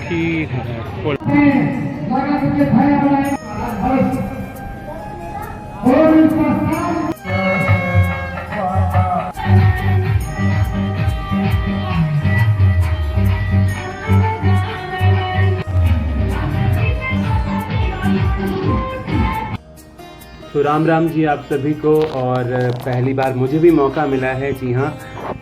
ठीक है। तो राम राम जी आप सभी को। और पहली बार मुझे भी मौका मिला है, जी हाँ,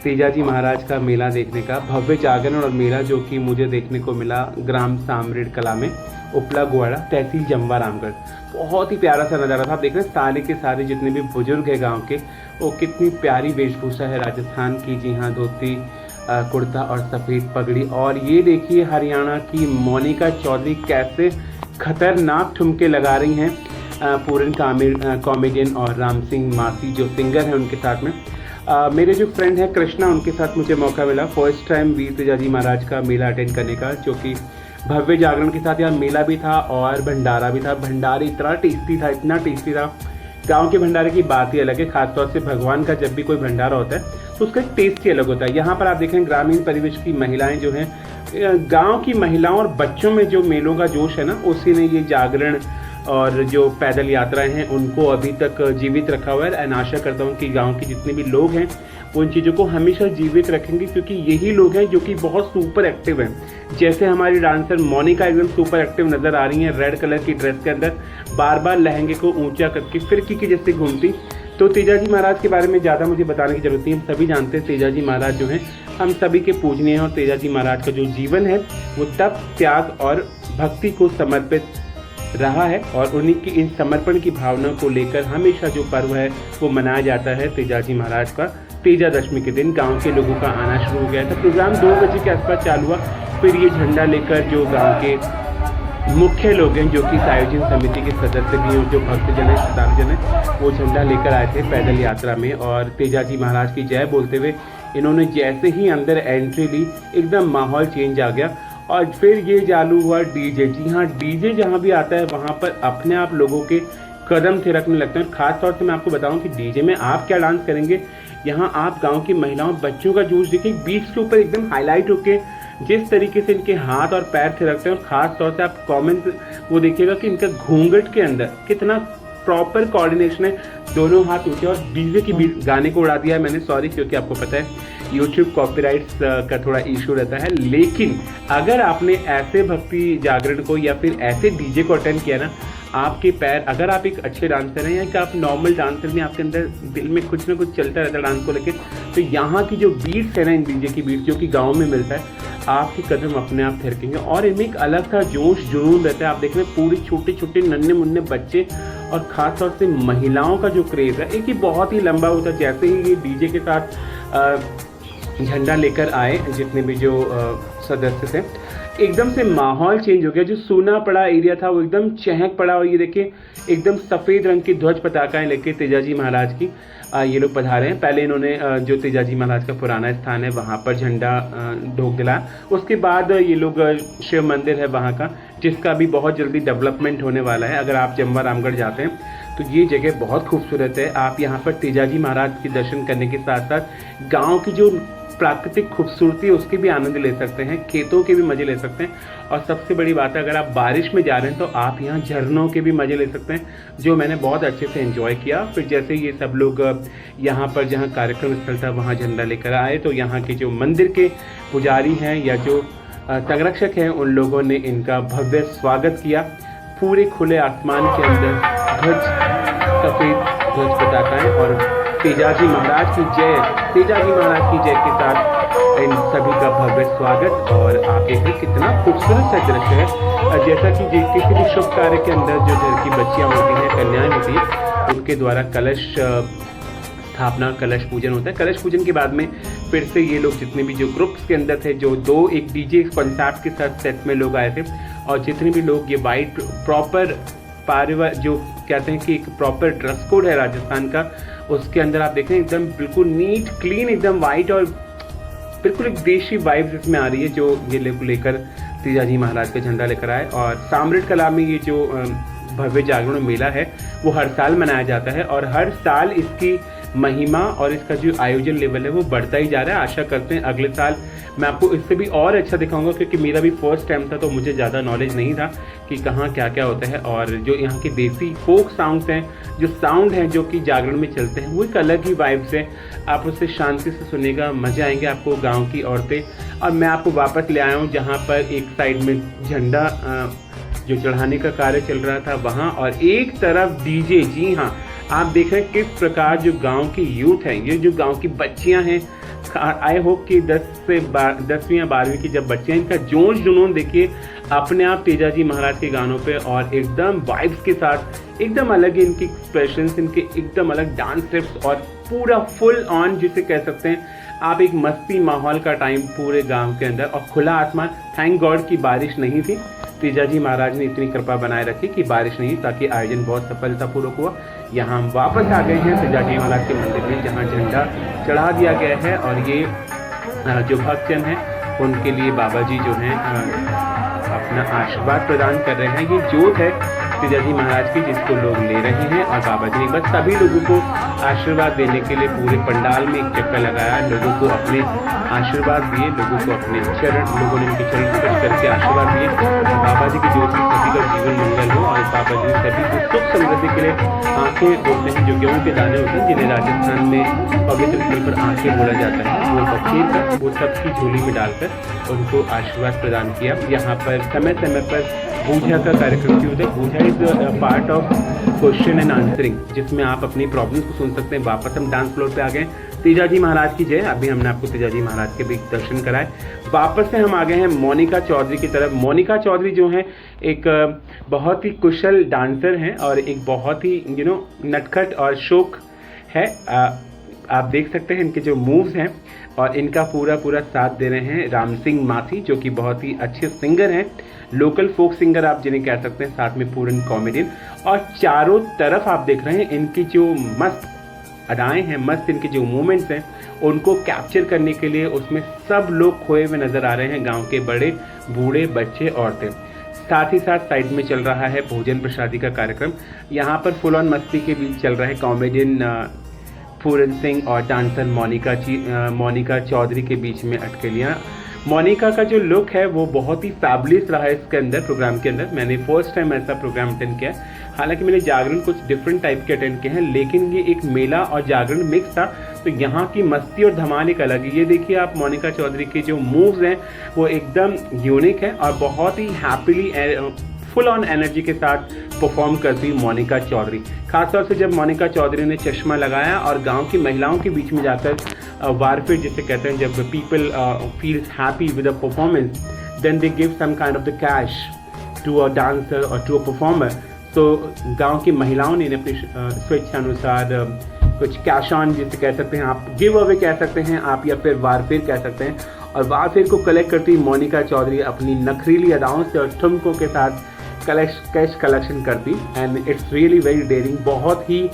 तेजाजी महाराज का मेला देखने का, भव्य जागरण और मेला जो कि मुझे देखने को मिला ग्राम सामरेड कला में, उपला गुवाड़ा, तहसील जम्वा रामगढ़। बहुत ही प्यारा सा नज़ारा था। आप देख रहे हैं सारे के सारे जितने भी बुजुर्ग हैं गांव के, वो कितनी प्यारी वेशभूषा है राजस्थान की, जी हाँ, धोती कुर्ता और सफ़ेद पगड़ी। और ये देखिए हरियाणा की मोनिका चौधरी कैसे खतरनाक ठुमके लगा रही हैं, पूरन कॉमेडियन और राम सिंह मासी जो सिंगर हैं उनके साथ में। मेरे जो फ्रेंड हैं कृष्णा, उनके साथ मुझे मौका मिला फर्स्ट टाइम वीर तेजाजी महाराज का मेला अटेंड करने का, जो कि भव्य जागरण के साथ यहाँ मेला भी था और भंडारा भी था। भंडारा इतना टेस्टी था, इतना टेस्टी था। गांव के भंडारे की बात ही अलग है, खासतौर से भगवान का जब भी कोई भंडारा होता है तो उसका एक टेस्ट ही अलग होता है। यहाँ पर आप देखें ग्रामीण परिवेश की महिलाएं जो हैं, गाँव की महिलाओं और बच्चों में जो मेलों का जोश है ना, उसी ने ये जागरण और जो पैदल यात्राएं हैं उनको अभी तक जीवित रखा हुआ है। एंड आशा करता हूँ कि गांव के जितने भी लोग हैं वो उन चीज़ों को हमेशा जीवित रखेंगे, क्योंकि यही लोग हैं जो कि बहुत सुपर एक्टिव हैं। जैसे हमारी डांसर मोनिका एकदम सुपर एक्टिव नज़र आ रही हैं, रेड कलर की ड्रेस के अंदर बार बार लहंगे को ऊंचा करके फिरकी की जैसे घूमती। तो तेजाजी महाराज के बारे में ज़्यादा मुझे बताने की जरूरत नहीं, हम सभी जानते हैं तेजाजी महाराज जो हैं हम सभी के पूजनीय हैं। और तेजाजी महाराज का जो जीवन है वो तप, त्याग और भक्ति को समर्पित रहा है, और उन्हीं की इन समर्पण की भावना को लेकर हमेशा जो पर्व है वो मनाया जाता है तेजाजी महाराज का। तेजा दशमी के दिन गांव के लोगों का आना शुरू हो गया था। प्रोग्राम 2 बजे के आसपास चालू हुआ। फिर ये झंडा लेकर जो गांव के मुख्य लोग हैं, जो कि आयोजन समिति के सदस्य भी हैं, जो भक्तजन हैं, श्रद्धालुजन हैं, वो झंडा लेकर आए थे पैदल यात्रा में। और तेजाजी महाराज की जय बोलते हुए इन्होंने जैसे ही अंदर एंट्री ली, एकदम माहौल चेंज आ गया। और फिर ये चालू हुआ डीजे। जी हाँ, डीजे जहाँ भी आता है वहाँ पर अपने आप लोगों के कदम थिरकने लगते हैं। खास तौर से मैं आपको बताऊँ कि डीजे में आप क्या डांस करेंगे, यहाँ आप गांव की महिलाओं बच्चों का जोश देखिए, बीच के ऊपर एकदम हाईलाइट होके जिस तरीके से इनके हाथ और पैर थिरकते हैं। और ख़ास तौर से आप कमेंट वो देखिएगा कि इनका घूंघट के अंदर कितना प्रॉपर कोऑर्डिनेशन है, दोनों हाथ ऊंचे। और डीजे की गाने को उड़ा दिया है मैंने, सॉरी, क्योंकि आपको पता है यूट्यूब कॉपीराइट्स का थोड़ा इशू रहता है। लेकिन अगर आपने ऐसे भक्ति जागरण को या फिर ऐसे डीजे को अटेंड किया ना, आपके पैर, अगर आप एक अच्छे डांसर हैं या कि आप नॉर्मल डांसर में, आपके अंदर दिल में कुछ ना कुछ चलता रहता है डांस को लेकर, तो यहाँ की जो बीट्स है ना, इन डीजे की बीट्स जो कि गाँव में मिलता है, आपके कदम अपने आप थिरकेंगे। और इनमें एक अलग सा जोश जुनून रहता है। आप देख रहे हैं पूरे छोटे छोटे नन्हे मुन्ने बच्चे और ख़ास तौर से महिलाओं का जो क्रेज़ है, एक ही बहुत ही लंबा होता है। जैसे ही ये डीजे के साथ झंडा लेकर आए, जितने भी जो सदस्य थे, एकदम से माहौल चेंज हो गया। जो सूना पड़ा एरिया था वो एकदम चहक पड़ा। और ये देखिए एकदम सफ़ेद रंग की ध्वज पताकाएं लेके तेजाजी महाराज की ये लोग पधारे हैं। पहले इन्होंने जो तेजाजी महाराज का पुराना स्थान है वहाँ पर झंडा ढोक दिलाया। उसके बाद ये लोग शिव मंदिर है वहाँ का, जिसका भी बहुत जल्दी डेवलपमेंट होने वाला है। अगर आप जम्वा रामगढ़ जाते हैं तो ये जगह बहुत खूबसूरत है। आप यहाँ पर तेजाजी महाराज के दर्शन करने के साथ साथ गाँव की जो प्राकृतिक खूबसूरती उसके भी आनंद ले सकते हैं, खेतों के भी मज़े ले सकते हैं। और सबसे बड़ी बात है, अगर आप बारिश में जा रहे हैं तो आप यहाँ झरनों के भी मज़े ले सकते हैं, जो मैंने बहुत अच्छे से एंजॉय किया। फिर जैसे ये सब लोग यहाँ पर जहाँ कार्यक्रम स्थल था वहाँ झंडा लेकर आए, तो यहाँ के जो मंदिर के पुजारी हैं या जो संरक्षक हैं, उन लोगों ने इनका भव्य स्वागत किया। पूरे खुले आसमान के अंदर ध्वज, सफ़ेद ध्वज पताकाएं और तेजाजी महाराज की जय, तेजाजी महाराज की जय के साथ इन सभी का भव्य स्वागत। और आप देखें कितना खूबसूरत सा दृश्य है। जैसा कि किसी भी शुभ कार्य के अंदर जो घर की बच्चियां होती हैं, कन्याएं होती हैं, उनके द्वारा कलश स्थापना, कलश पूजन होता है। कलश पूजन के बाद में फिर से ये लोग जितने भी जो ग्रुप्स के अंदर थे, जो एक डीजे कॉन्सेप्ट के साथ सेट में लोग आए थे, और जितने भी लोग ये वाइट प्रॉपर जो कहते हैं कि एक प्रॉपर ड्रेस कोड है राजस्थान का, उसके अंदर आप देखें एकदम बिल्कुल नीट क्लीन, एकदम वाइट और बिल्कुल एक देशी वाइब्स इसमें आ रही है, जो ये लेकर तेजाजी महाराज का झंडा लेकर आए। और सामरेड कला में ये जो भव्य जागरण मेला है वो हर साल मनाया जाता है और हर साल इसकी महिमा और इसका जो आयोजन लेवल है वो बढ़ता ही जा रहा है। आशा करते हैं अगले साल मैं आपको इससे भी और अच्छा दिखाऊंगा, क्योंकि मेरा भी फर्स्ट टाइम था तो मुझे ज़्यादा नॉलेज नहीं था कि कहाँ क्या क्या होता है। और जो यहाँ की देसी फोक साउंड्स हैं, जो साउंड हैं जो कि जागरण में चलते हैं, वो एक अलग ही वाइब्स है। आप उससे शांति से सुनेगा, मज़े आएंगे आपको। गाँव की औरतें, और मैं आपको वापस ले आया हूँ जहाँ पर एक साइड में झंडा जो चढ़ाने का कार्य चल रहा था वहाँ, और एक तरफ डीजे। जी हाँ, आप देख रहे हैं किस प्रकार जो गांव की यूथ है, ये जो गांव की बच्चियां हैं, आई होप कि 10वीं या 12वीं की जब बच्चे हैं, इनका जोश जुनून देखिए अपने आप तेजाजी महाराज के गानों पे, और एकदम वाइब्स के साथ एकदम अलग है इनके एक्सप्रेशंस, इनके एकदम अलग डांस स्टेप्स, और पूरा फुल ऑन जिसे कह सकते हैं आप एक मस्ती माहौल का टाइम पूरे गांव के अंदर, और खुला आसमान। थैंक गॉड की बारिश नहीं थी, तेजाजी महाराज ने इतनी कृपा बनाए रखी कि बारिश नहीं, ताकि आयोजन बहुत सफलतापूर्वक हुआ। यहाँ हम वापस आ गए हैं तेजाजी महाराज के मंदिर में, जहाँ झंडा चढ़ा दिया गया है, और ये जो भक्तजन हैं उनके लिए बाबा जी जो हैं अपना आशीर्वाद प्रदान कर रहे हैं। ये जोत है तेजाजी महाराज की जिसको लोग ले रहे हैं, और बाबा जी ने बस सभी लोगों को आशीर्वाद देने के लिए पूरे पंडाल में एक चक्कर लगाया, लोगों को अपने आशीर्वाद दिए, लोगों को अपने चरण, लोगों ने उनके चरण स्पर्श करके आशीर्वाद दिए। बाबा जी की ज्योत से सभी का जीवन मंगल हो, और बाबा जी सभी को सुख समृद्धि के लिए आंखें बोलते हैं, जो गेहूँ के दाने होते हैं जिन्हें राजस्थान में पवित्र स्थल पर आंखें बोला जाता है, वो बखेर कर वो सबकी झोली में डालकर उनको आशीर्वाद प्रदान किया। यहाँ पर समय समय पर पूजा का कार्यक्रम भी होता है। Puja is part of question and answering, जिसमें आप अपनी प्रॉब्लम्स को सुन सकते हैं। वापस हम डांस फ्लोर पे आ गए। तेजाजी महाराज की जय। अभी हमने आपको तेजाजी महाराज के भी दर्शन कराए। वापस से हम आ गए हैं मोनिका चौधरी की तरफ। मोनिका चौधरी जो है एक बहुत ही कुशल डांसर हैं, और एक बहुत ही नटखट और शौक है। आप देख सकते हैं इनके जो मूव्स हैं, और इनका पूरा साथ दे रहे हैं राम सिंह माथी, जो कि बहुत ही अच्छे सिंगर हैं, लोकल फोक सिंगर आप जिन्हें कह सकते हैं, साथ में पूरन कॉमेडियन। और चारों तरफ आप देख रहे हैं इनकी जो मस्त अदाएं हैं, मस्त इनके जो मूवमेंट्स हैं, उनको कैप्चर करने के लिए उसमें सब लोग खोए हुए नज़र आ रहे हैं, गांव के बड़े बूढ़े बच्चे औरतें। साथ ही साथ साइड में चल रहा है भोजन प्रसादी का कार्यक्रम। यहाँ पर फुल ऑन मस्ती के बीच चल रहा है कॉमेडियन पूरन सिंह और डांसर मोनिका चौधरी के बीच में अटकलियाँ। मोनिका का जो लुक है वो बहुत ही फैबुलस रहा है इसके अंदर, प्रोग्राम के अंदर। मैंने फर्स्ट टाइम ऐसा प्रोग्राम अटेंड किया। हालांकि मैंने जागरण कुछ डिफरेंट टाइप के अटेंड किए हैं, लेकिन ये एक मेला और जागरण मिक्स था, तो यहाँ की मस्ती और धमाल एक अलग है। ये देखिए आप, मोनिका चौधरी के जो मूव्स हैं वो एकदम यूनिक है, और बहुत ही हैप्पीली फुल ऑन एनर्जी के साथ परफॉर्म करती मोनिका चौधरी। खासतौर से जब मोनिका चौधरी ने चश्मा लगाया और गांव की महिलाओं के बीच में जाकर वारफेयर जिसे कहते हैं, जब people feels happy with a performance, then they give some kind of the cash to a dancer और टू अ परफॉर्मर। तो गांव की महिलाओं ने अपनी स्वेच्छानुसार कुछ कैश ऑन जिसे कह सकते हैं, आप गिव अवे कह सकते हैं आप, या फिर वारफेयर कह सकते हैं। और वारफेयर को कलेक्ट करती मोनिका चौधरी अपनी नखरीली अदाओं से और ठुमकों के साथ कैश कलेक्शन करती। And it's really very dairying. बहुत ही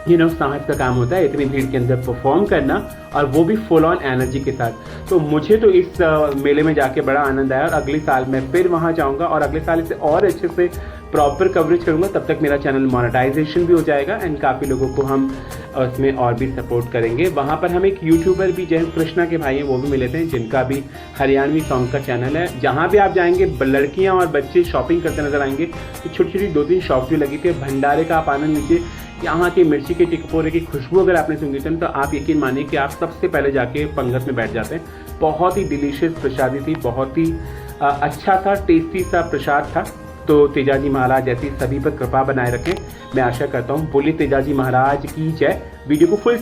साहस का काम होता है इतनी भीड़ के अंदर परफॉर्म करना, और वो भी फुल ऑन एनर्जी के साथ। तो मुझे तो इस मेले में जाके बड़ा आनंद आया, और अगले साल मैं फिर वहाँ जाऊँगा, और अगले साल इसे और अच्छे से प्रॉपर कवरेज करूँगा। तब तक मेरा चैनल मोनेटाइजेशन भी हो जाएगा, एंड काफ़ी लोगों को हम उसमें और भी सपोर्ट करेंगे। वहाँ पर हम एक यूट्यूबर भी जय कृष्णा के भाई हैं, वो भी मिले थे, जिनका भी हरियाणवी सॉन्ग का चैनल है। जहाँ भी आप जाएंगे लड़कियाँ और बच्चे शॉपिंग करते नजर आएंगे। तो छोटी छोटी 2-3 शॉप भी लगी थी। भंडारे का आप आनंद लीजिए। यहाँ की मिर्ची के टिकोरे की खुशबू अगर आपने सुनी थी तो आप यकीन मानिए कि आप सबसे पहले जाके पंगत में बैठ जाते हैं। बहुत ही डिलीशियस प्रसादी थी, बहुत ही अच्छा था, टेस्टी सा प्रसाद था। तो तेजाजी महाराज ऐसी सभी पर कृपा बनाए रखें, मैं आशा करता हूँ। बोलिए तेजाजी महाराज की जय। वीडियो को फुल